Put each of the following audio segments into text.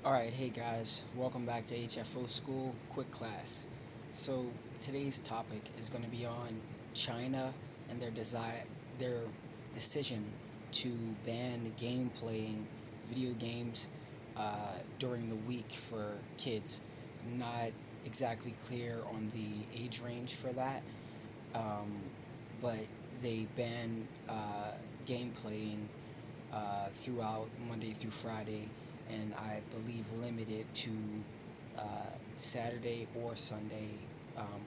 Alright, hey guys, welcome back to Hfoschool quick class. So today's topic is going to be on China and their decision to ban game playing video games during the week for kids. Not exactly clear on the age range for that, um, but they ban game playing throughout Monday through Friday, and I believe limited to Saturday or Sunday, um,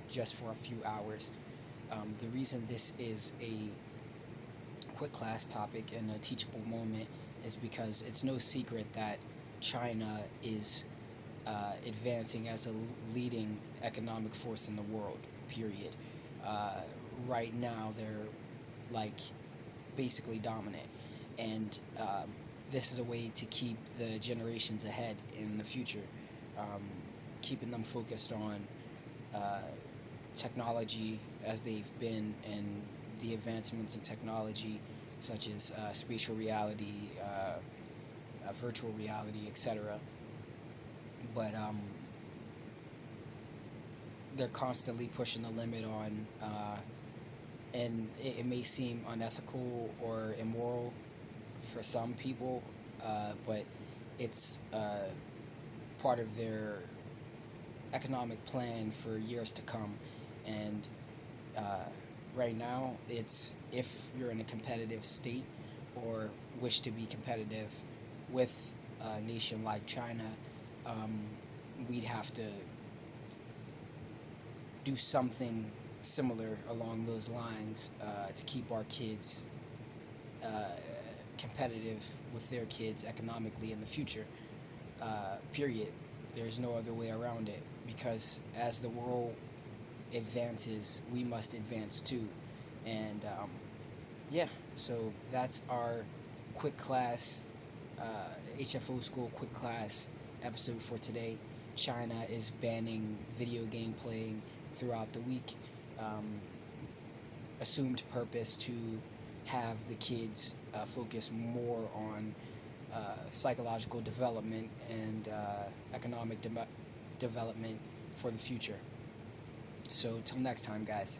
just for a few hours. The reason this is a quick class topic and a teachable moment is because it's no secret that China is advancing as a leading economic force in the world, period. Uh, right now, they're like basically dominant, and this is a way to keep the generations ahead in the future, um, keeping them focused on uh, technology as they've been, and the advancements in technology such as spatial reality, virtual reality, etc. But they're constantly pushing the limit on, and it may seem unethical or immoral for some people, but it's part of their economic plan for years to come. And uh, right now, it's if you're in a competitive state or wish to be competitive with a nation like China, um, we'd have to do something similar along those lines to keep our kids uh, competitive with their kids economically in the future. Period. There's no other way around it, because as the world advances, we must advance too. And yeah, so that's our quick class, Hfoschool quick class episode for today. China is banning video game playing throughout the week. Um, Assumed purpose to have the kids focus more on psychological development and economic development for the future. So, till next time, guys.